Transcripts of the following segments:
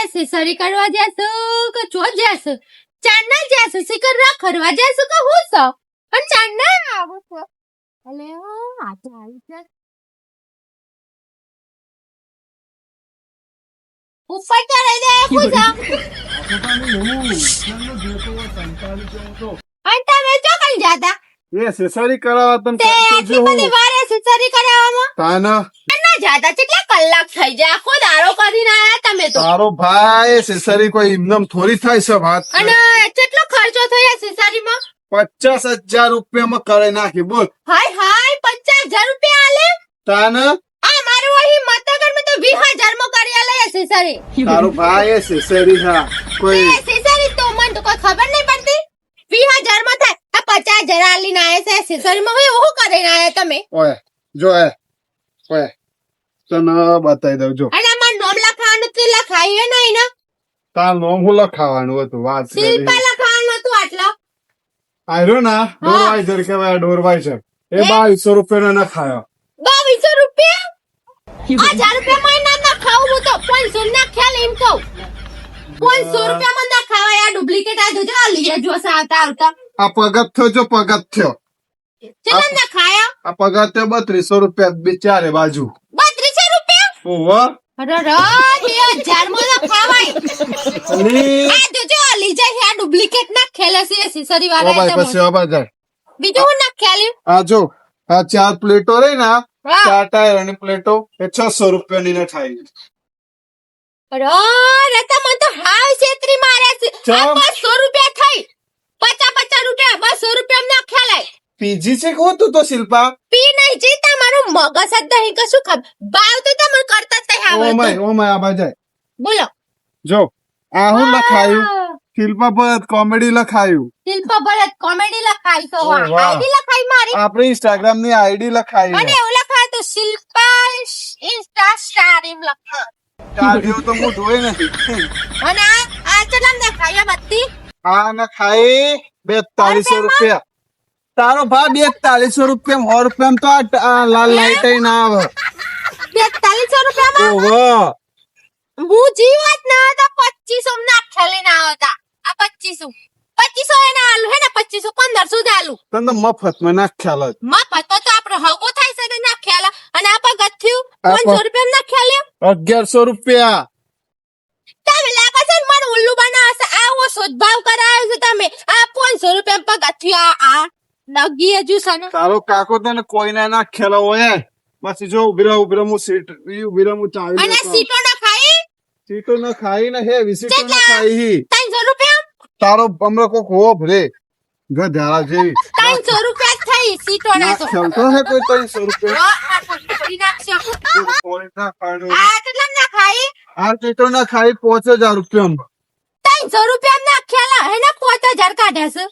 Accessory કરવા જાશું કે ચો જાશું ચાંદના જાશું શિખર રાખવા જાશું કે હું સો પણ ચાંદના આવું છો અલે આ તો આવી છે ઉપર ચડે દે ખુશા અને તમે ચો કઈ જાતા એસેસરી કરાવવા તને તે આટલી બધી વાર એસેસરી કરાવવામાં તાના ના જાતા કેટલા કલાક થઈ જાય આખો દાડો કરીને આયા તમે તો તારો ભાઈ એસેસરી કોઈ એમનેમ થોડી થાય છે વાત અને કેટલો ખર્ચો થયો એસેસરીમાં 50,000 રૂપિયામાં કરે નાખી બોલ હાય હાય 50,000 રૂપિયા આલે તાના આ મારું અહીં મતગર માં તો 20,000 માં કરી આલે એસેસરી તારો ભાઈ એસેસરી હા કોઈ એસેસરી તો મને તો કોઈ ખબર નહીં પડતી 20,000 માં થાય આ 50,000 આલીને આયા છે એસેસરી માં હવે ઓહો કરીને આયા તમે ઓય જો ઓય તને બતાવી દઉં જો અને અમાર નામ લખાવાનું તો લખાયું નહીં ને તાર નામ હું લખાવાનું હતું વાત શિલ્પા લખાવાનું હતું આટલો આયરો ના ડોરવાઈઝર કહેવાય ડોરવાઈઝર એ 2200 રૂપિયાનો ના ખાયો 2200 રૂપિયા 1000 રૂપિયા માં ના ખાવું હું તો 500 ના ખ્યાલ એમ કહું 500 રૂપિયા માં ના ખાવાય આ ડુપ્લિકેટ આ જો લઈ જો આવતા આવતા આ પગથ્થો જો પગથ્થો કેટલા ના ખાયા આ પગથ્થો 3200 રૂપિયા બિચારે બાજુ 3200 રૂપિયા ઓહો અરે 2000 માં ના ખાવાય આ જો લઈ જાય આ ડુપ્લિકેટ ના ખેલે છે એસેસરી ઓ વાળા ભાઈ પછી ઓ ભાઈ બીજું હું ના ખેલ્યું આ જો આ 4 પ્લેટો રહી ને હા. 4 ટાયરની પ્લેટો એ 600 રૂપિયાની ના થાય અરે તમે તો હાવ છેતરી મારે છે આ 200 રૂપિયા થઈ 50 રૂપિયા 200 રૂપિયા ના ખેલાય પીજી છે કહું તું તો શિલ્પા પી નહીં જી તમારું મગજ જ નહીં કશું ખબર ભાવ તો તમે કરતા જ નહીં ઓ આવડતું માય આ બાજુ બોલો જો આ હું લખાયું શિલ્પા ભરત કોમેડી લખાયું શિલ્પા ભરત કોમેડી લખાઈ તો ઓ વાહ. આઈડી લખાઈ મારી આપણી ઇન્સ્ટાગ્રામ ની આઈડી લખાઈ અને એવું લખાય તો શિલ્પા ઇન્સ્ટા સ્ટાર એમ લખા ચાલ્યો તો હું જોઈ નથી અને આ ચલામ દેખાય બત્તી આ ના ખાઈ 4200 રૂપિયા તારો ભાવ 4200 રૂપિયા 100 રૂપિયા તો આ લાલ લાઈટ ના આવે 4200 રૂપિયામાં ઓહો હું જીવત ના તો 2500 ના ખેલી ના આવતા આ 2500 એના આલુ હે ને 2500 1500 જ આલુ તને તો મફતમાં ના ખ્યાલ જ મફત તો આપણે હગો થાય છે ને ના ખ્યાલ અને આ પગથિયું આ 500 રૂપિયા ના ખ્યાલ 1100 રૂપિયા તમે લાગે છે ને મને ઉલ્લુ બનાવશે આવો સોદભાવ કરાયો છે તમે આ 500 રૂપિયા પગથિયું આ નગી હજુ સને તારો કાકો તને કોઈને ના ખ્યાલ હોય પછી જો ઉભી રહો હું સીટ ઉભી રહો હું ચાવી અને લેતો. સીટો ના ખાઈ સીટો ના ખાઈ ને હે સીટો ના કેટલા? ખાઈ 300 રૂપિયા તારો હમણાં કોક હોપ રે ગધારા જેવી 300 રૂપિયા થઈ સીટો ના તો ખ્યાલ તો હે કોઈ 300 રૂપિયા આ કરી નાખશો કોઈ ના ખાડો આ કેટલા ના ખાઈ આ સીટો ના ખાઈ 5000 રૂપિયા 300 રૂપિયા ના ખ્યાલ એના 5000 કાઢ્યા છે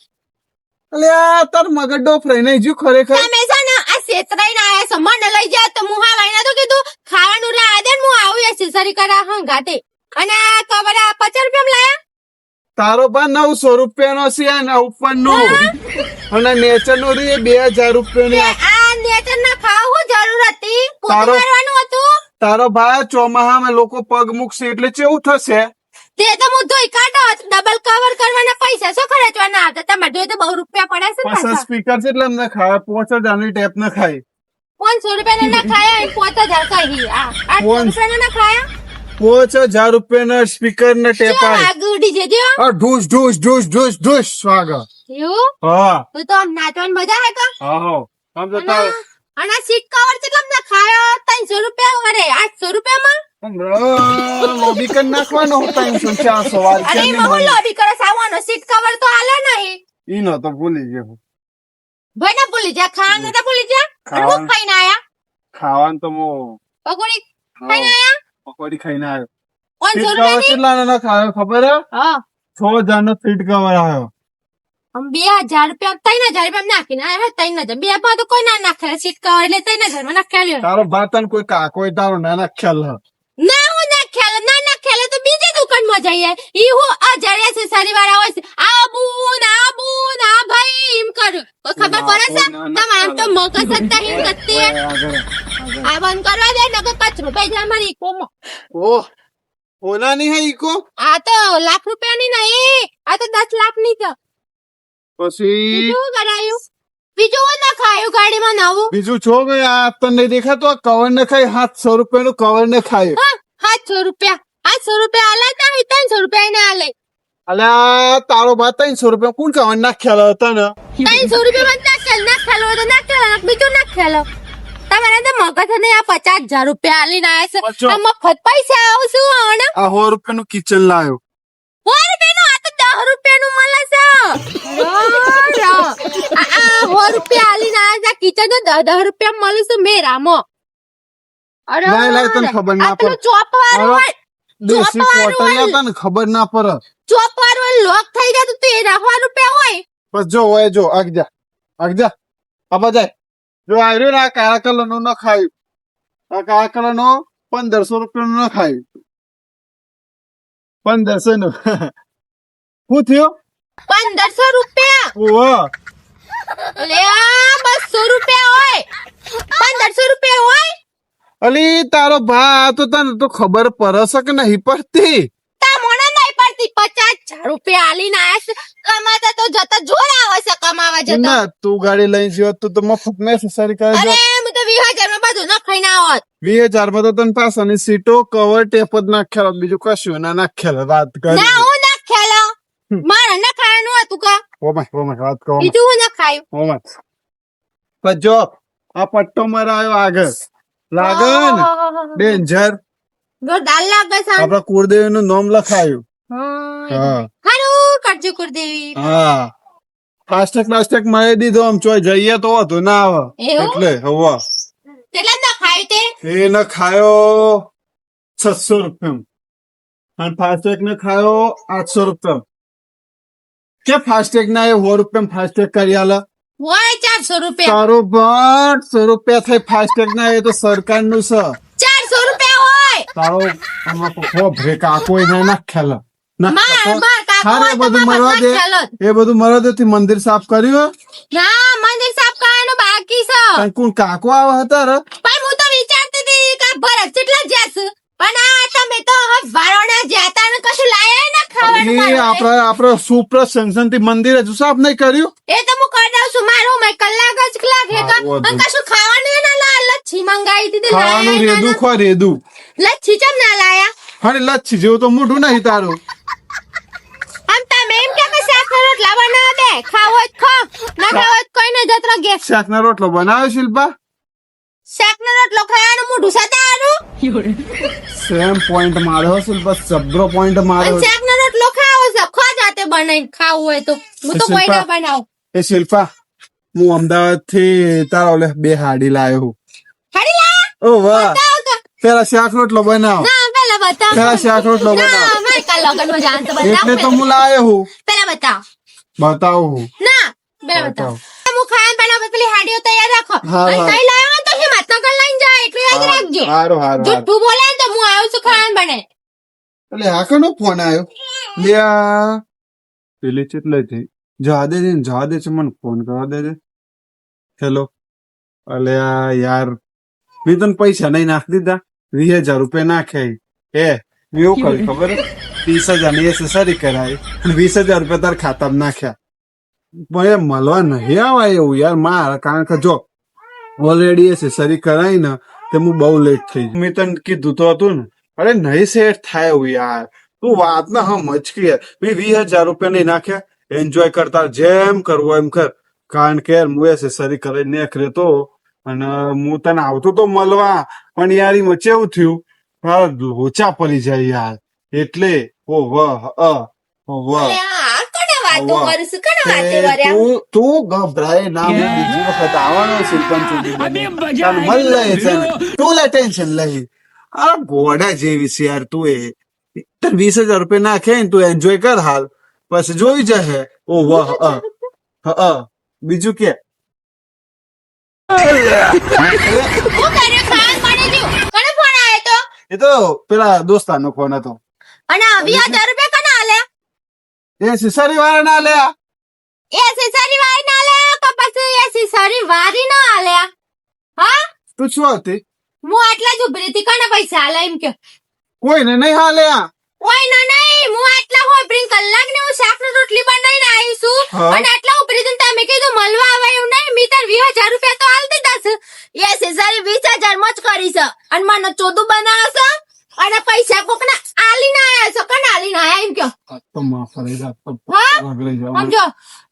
અલે આ તાર મગજ ડોફ રહી નહીં જ્યું ખરેખર તમે છે ને આ છેતરાઈને આયા છો મને લઈ જાય તો હું હા વાઈના તો કીધું ખાવાનું લાવે દે હું આવું એસેસરી કરા હંગાતે અને આ કવર આ 50 રૂપિયા લાયા તારો બા 900 રૂપિયાનો છે ને ઉપર નું અને નેચર નું રે 2000 રૂપિયા તે આ નેચર ના ખાવા હું જરૂર હતી પોતું તારો- મારવાનું હતું તારો ભાઈ ચોમાહામાં લોકો પગ મૂકશે એટલે કેવું થશે તે તો હું ધોઈ કાઢો ડબલ કવર કરવાના પૈસા શું ખર્ચવાના આવતા તમારે જોઈ તો 2 રૂપિયા પડે છે ને પાછા પાછા સ્પીકર છે એટલે એમને ખાય 5000 ની ટેપ ના ખાય 500 રૂપિયા ના ખાયા અને 5000 કહી આ 800 રૂપિયા ના ખાયા 5000 રૂપિયાના સ્પીકર ને ટેપ શું આય આગળ ડીજે દ્યો આ ઢૂસ ઢૂસ ઢૂસ ઢૂસ ઢૂસ સ્વાગત એવું હા તો આમ નાચવાની મજા હે કા આહો આમ તો અને આ સીટ કવર કેટલા ના ખાયો 300 રૂપિયા અરે 800 રૂપિયામાં લોબી કર નાખવાનો હતા 400 વાર અરે એમાં હું લોબી કરો સાવાનો સીટ કવર તો હાલે નહીં ઈ નો તો ભૂલી ગયો ભાઈ ના ભૂલી જા ખાવાનું તો ભૂલી જા અને હું ખાઈને આયા ખાવાનું તો મો પકોડી ખાઈને આયા પકોડી ખાઈને આવ્યો 500 સીટ કવર રૂપિયાની કેટલા ના ખાયો ખબર હે હા 6000 નો સીટ કવર આવ્યો हम 2000 રૂપિયા 3000 રૂપિયા નાખીને આયા 3000 બે માં તો કોઈ ના નાખે સીટ કવર એટલે 3000 માં નાખ્યા તારો ભાતન કોઈ કાકો તારો નાના ખ્યાલ હ ના હું ના ખેલે તો બીજી દુકાનમાં જઈએ ઈ હું આ જડે છે સારીવાળા હોય છે આબુ ના ભાઈ એમ કરું કોઈ ખબર પડે છે તમારે તો મગજ જ નહીં કરતી આગળ આ બંધ કરવા દે નકર કચરો પૈસા મારી કોમો ઓહ ઓનાની હે ઈકો આ તો લાખ રૂપિયાની નહીં, આ તો 10 લાખની છે. પછી બીજું કરાયું, બીજું હું ના ખાયું ગાડીમાં નવું. બીજું છો કે આ તને નહીં દેખાતો આ કવર ને ખાય 700 રૂપિયાનું કવર ને ખાય. હા, 700 રૂપિયા, 800 રૂપિયા આલે નહીં, 300 રૂપિયા એને આલે. અલ્યા તારો બા 300 રૂપિયા કોણ કવર નાખ્યા હતા ને 300 રૂપિયામાં ના ખેલ હોય તો ના ખેલ, બીજું ના ખેલો. તમારે તો મગજ ને આ 50,000 રૂપિયા આલીને આયા છે. બચ્ચો. આ મફત પૈસા આવું શું આવવાના? આ 100 રૂપિયાનું કિચન લાયો 100 રૂપિયાનું, આ તો 10 રૂપિયાનું મળે છે. આ 100 રૂપિયા આલીને આયા છે, કિચન તો 10 રૂપિયા મળે છે મેરામાં. અરે લાય લાય તને ખબર ના આ પેલું પડે ચોપ વાળું હોય, દેશી ચોપવાનું કોટન હોય. હતા ને ખબર ના પડે ચોપ વાળું હોય, લોક થઈ જતું તો એ 100 રૂપિયા હોય. બસ જો હોય જો આગજા આબા જાય જો આવ્યો ને આ કાળા કલર નું ન ખાયું આ કાળા કલર નો 1500 રૂપિયા નું ન ખાયું 1500 નું શું થયું 1500 રૂપિયા, ઓહો અલે આ 200 રૂપિયા હોય, 1500 રૂપિયા હોય. અલી તારો ભા આ તો તને તો ખબર પડશે કે નહીં પડતી તા મોણા નહીં પડતી, 50,000 રૂપિયા આલીને આયા છે. કમાતા તો જતા જોર આવે છે, કમાવા જતા. ના તું ગાડી લઈને જીવો તું તો મફત નેસેસરી કરે અરે છે હું તો 20,000 માં બધું ન ખાઈને આવત. 20,000 માં તો તને પાછળની સીટો કવર ટેપ જ નાખ્યા બીજું કશું ના નાખ્યા વાત કરી ના હું ના ખેલો, મારે ના ખાવાનું હતું કા, ઓમાય વાત કહો બીજું હું ના ખાયું. ઓમાય પણ જો આ પટ્ટો મરાયો આગળ લાગે ને ડેન્જર જોરદાર લાગે છે. આપડા કુળદેવી નું નામ લખાયું હા હારું કરજો કુળદેવી. હા ફાસ્ટેગ મારી દીધો આમ ચોય જઈએ તો હતું ના આવે એવું? એટલે હવા કેટલા ના ખાયું તે? એ ન ખાયો 600 રૂપિયા અને ફાસ્ટેગ ને ખાયો 800 રૂપિયા કે ફાસ્ટેગ ના એ 100 રૂપિયા ફાસ્ટેગ કરી આલે હોય 400 રૂપિયા, તારો પણ 100 રૂપિયા થઈ ફાસ્ટેગ ના એ તો સરકાર નું છે 400 રૂપિયા હોય. તારો આમાં ખો બ્રેક આકો ના નાખ્યા માર કાકો હારે હોય તો બધું મારા મરવા દે ખેલો. એ બધું મરવા દે થી મંદિર સાફ કર્યું ના મંદિર સાફ કરવાનું બાકી છે. તને કોણ કાકો આવે હતા રે પણ હું તો વિચારતી હતી કે ભરત કેટલા જશે, પણ આ તમે તો વારોણા જાતા ને કશું લાયા ના ખાવાનું એ મારું. આપડે સુપ્રસંસન થી મંદિર હજુ સાફ નહીં કર્યું એ તો હું કરી દઉં છું, મારું મેં કલાક જ લાગે હા, વધુ. પણ કશું ખાવાનું ના લા, લચ્છી મંગાવી દીધી, ખાવાનું લાયા રેદું ના. ખો રેદું લચ્છી ચમ ના લાયા? અરે લચ્છી જેવું તો મોઢું નહીં તારું આમ તમે એમ કે શાક ના રોટલા બનાવો દે, ખાવો જ ખા, ના ખાવો જ કોઈ ને જતરો ગે. શાક ના રોટલો બનાવ્યો શિલ્પા શાક નો રોટલો ખાવાનું મોઢું સતાવાનું, સેમ પોઈન્ટ માર્યો શિલ્પા જબરો પોઈન્ટ અને માર્યો શાક નો રોટલો ખાવો છે, ખા જાતે બનાવીને ખાવું હોય તો. હું તો કોઈ ના શિલ્પા. બનાવું. એ શિલ્પા હું અમદાવાદ થી તારા ઓલે 2 હાડી લાયો હાડી લાયા? ઓ વાહ બતાવો તો. પેલા શાક રોટલો બનાવ ના પેલા બતાવો. પેલા શાક રોટલો બનાવ ના મારે કાલ લગનમાં જાણ તો બતાવો. એટલે તો હું લાયો હું પેલા બતાવો. બતાવું ના પેલા બતાવો. હું ખાવાનું બનાવું, પેલી હાડીઓ તૈયાર રાખો. હા, અને હા. તઈ લાવ્યો ને તો હિંમતનગર લઈને જાય એટલું યાદ રાખજો. હારું હારું જુઠ્ઠું બોલે ને તો હું આવું છું ખાવાનું બને. એટલે આ કનો ફોન આવ્યો લે આ પેલી ચેટલે થી જવા દે છે મને ફોન કરવા દે હેલો અલે આ યાર મેં તને પૈસા નહીં નાખી દીધા 20,000 રૂપિયા નાખ્યા એ મેં એવું કર્યું ખબર 30,000 ની એસેસરી કરાવી અને 20,000 રૂપિયા તારા ખાતામાં નાખ્યા પણ એ મળવા નહીં આવા એવું યાર મારા કારણ કે જો ઓલરેડી એસેસરી કરાવી ને તે હું બહુ લેટ થઈ ગયું મેં તને કીધું તો હતું ને અરે નહીં સેટ થાય એવું યાર તું વાત ના હા મચકી યાર મેં 20,000 રૂપિયા નહીં નાખ્યા એન્જોય કરતા જેમ કરવું એમ કર કારણ કે યાર હું એસેસરી કરીને નીકળ્યો તો અને હું તને આવતો તો મળવા પણ યાર એમાં કેવું થયું મારા લોચા પડી જાય યાર એટલે ઓ વાહ ઓ વાહ અરે આ કોને વાતો વાહ. કરું છું? કોને વાતે એ કર્યા? તું ગભરાય ના હું બીજી વખત આવવાનો છું પંચુડી તને મળ લે છે ને. તું લે ટેન્શન લઈ આ ઘોડા જેવી છે યાર તું એ તને 20,000 રૂપિયા નાખે ને તું એન્જોય કર હાલ પછી જોઈ જશે ઓ વાહ બીજું કે હું કર્યું? ખાવાનું બની ગયું. કોનો ફોન આવ્યો તો? એ તો પેલા દોસ્તારનો ફોન હતો અને 20,000 રૂપિયા કોને આલ્યા? એ સિસારી વાળા ના લે એ સિસારી વાળી ના આલ્યા કે પછી એ સિસારી વાળી ના આલ્યા? હા તું શું હતી હું આટલા જ ઉભરી હતી, કોને પૈસા આલ્યા એમ કે? કોઈને નહીં હાલે આ ઓય ના નહીં હું આટલા હોપરીને કલાક ને હું શાક ને રોટલી બનાવીને આવી છું હા. અને આટલા ઉપરી જઈને તમે કીધું મળવા આવે એવું નહીં મી તાર 20,000 રૂપિયા તો હાલ દીધા છે એ સેસારી 20,000 માં જ કરી છે અને મને ચોદું બનાવે છે અને પૈસા કોકના આલીને આયા છે કને આલીને આયા એમ કયો આ તો માફ કરી દે, આ તો હા? રગડી જાવ. સમજો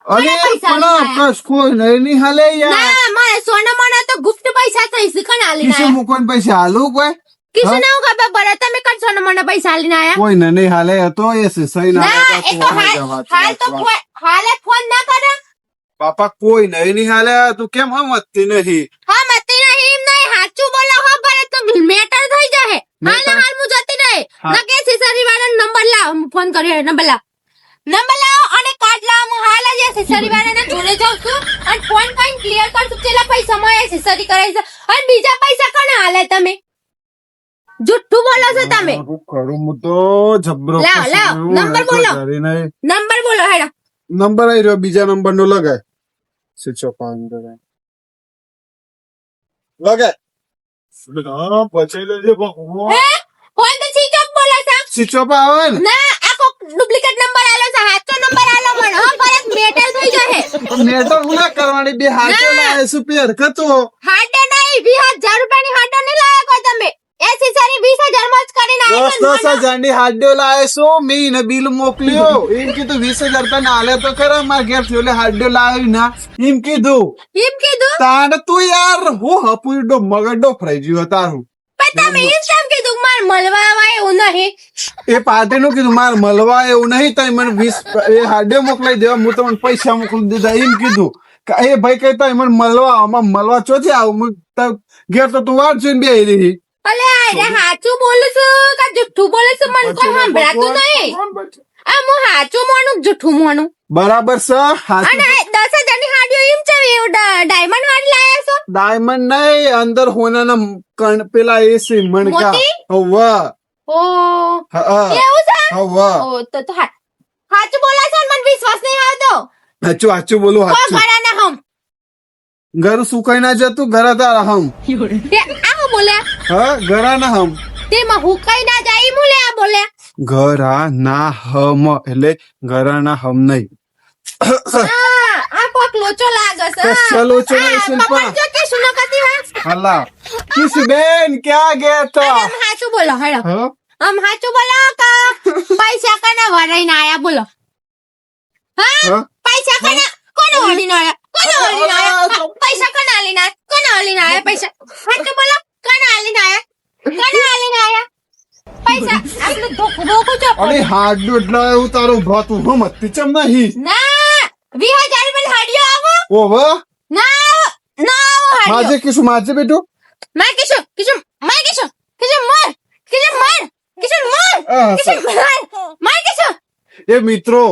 અરે કોને પૈસા પણ આલીને આયા? કશ કોઈને નહીં હાલે યાર ના મારે સોના મને તો ગુપ્ત પૈસા થઈ છે કને આલીને કિસે આયા મૂકોને પૈસા હાલું કોઈ કિશન ના ખબર પડે તમે કણ સોના મને પૈસા આલીને આયા કોઈને નહીં હાલે તો એ સહી ના ના હાલે એ તો હાલ તો હાલે ફોન ના કરે પાપા કોઈ નહીં હાલે તું કેમ સમજતી નહીં હા મતી નહીં એમ નહીં સાચું બોલો હો ભલે તો મેટર થઈ જાય હાલ Matter? હાલ હું જતી રહી હા. ના કે સિસરી વાળાનો નંબર લાવ હું ફોન કર્યો નંબર લાવ અને કાર્ડ લાવ હું હાલ જ સિસરી વાળાને જોડે જાઉં છું અને ફોન કરીને ક્લિયર કર છું કેટલા પૈસા મળે સિસરી કરાઈ છે અને બીજા પૈસા કોને હાલે તમે જુઠ્ઠું બોલો છો તમે હું કરું હું તો જબરો લાવ, લાવ, ફસાયું. નંબર હવે તો બોલો. ઘરે નહીં. નંબર બોલો હેડો નંબર આવી રહ્યો બીજા નંબર નો લગાય સ્વિચ ઓફ લગાય પછી લેજે ભગવાન. હે ફોન તો સ્વિચ ઓફ બોલો છો સ્વિચ ઓફ આવે ને ના આખો ડુપ્લિકેટ નંબર આલો છે સાચો નંબર આલો મને હા પરત મેટર થઈ જશે મેટર ના કરવાની બે હાથે ના. લાવે સુપેર કતો હાડે નહીં 20,000 રૂપિયાની હાડો નહીં લાયા કોઈ તમે એ સિસારી 20,000 માં જ કરીને આવી છે 10,000 ની હાડ્યો લાવે શું મેં બિલ મોકલ્યો એમ કીધું 20,000 રૂપિયા ના હાલે તો ખરા મારા ઘેર થી એટલે હાડ્યો લાવી ના એમ કીધું એમ કીધું તાને તું યાર હું હપુડો મગડો ફરાઈ ગયો તારું પણ તમે એમ કેમ કીધું માર મળવા આવાય એવું નહીં એ પાર્ટી નું કીધું મારે મળવા એવું નહીં તઈ મને 20 એ હાડ્યો મોકલાઈ દેવા હું તમને પૈસા મોકલી દીધા એમ કીધું કે એ ભાઈ કહેતા મને મળવા આમાં મળવા ચોથી આવું હું ઘેર તો તું વાત જોઈને બે રહી અલે આ સાચું બોલું છું કે જુઠ્ઠું બોલું છું મને કોઈ સંભળાતું નહીં આ હું સાચું માનું કે જુઠ્ઠું માનું બરાબર છે હાચું. અને 10,000 ની હાડીઓ એમ છે એવું ડાયમંડ વાળી લાયા છો ડાયમંડ નહીં અંદર હોનાના પેલા એ છે મણકા મોતી? હવા ઓ હા એવું છે હવા ઓ તો સાચું બોલો છો ને મને વિશ્વાસ નહીં આવતો હાચું હાચું બોલું કો હાચું ઘરાના હમ ઘર સુકાઈ ના જતું ઘર તારા હમ તે આ હું બોલ્યા હા ઘરા ના હમ તેમાં હુકાઈ ના જાય ઈ બોલે આ બોલ્યા ઘરા ના હમ એટલે ઘરા ના હમ નહીં આ કોક લોચો લાગે છે કશા લોચો નહીં, શિલ્પા. પકડ જો કે સુનો કતી હા હલા કિસ બેન ક્યાં ગયા તા આમ હાચું બોલો હેડો હા? આમ હાચું બોલો કા પૈસા કના વરાઈને આયા બોલો હા હા? પૈસા કના કોને વળીને આયા કોને વળીને આયા પૈસા કના આલીને આયા કોને આલીને આયા પૈસા હાચું બોલો કોને આલીને આયા કોને આલીને આયા પૈસા આટલું ધોકું ધોકું છો અરે હાડું એટલે એવું તારું ભાતું હમ ચમ નહીં ના 20,000 રૂપિયા હાડિયો આવો ઓહો ના ના આવો હાડિયો માજે કિશું માજે બેટું मैं किशोर किशोर मैं किशोर किशोर मर किशोर मर किशोर मर किशोर मर किशोर એ મિત્રો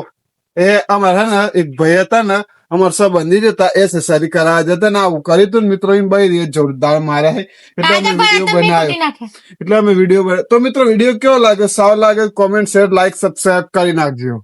એ અમારા ને એક ભાઈ હતા ને અમારા સંબંધી જતા એ સસારી કરાયા જતા ને આવું કર્યું તું ને મિત્રો એમ ભાઈ જોરદાર માર્યા છે એટલે અમે વિડીયો બનાવ્યો એટલે અમે વિડીયો તો મિત્રો વિડીયો કેવો લાગે સારો લાગે કોમેન્ટ શેર લાઈક સબસ્ક્રાઇબ કરી નાખજો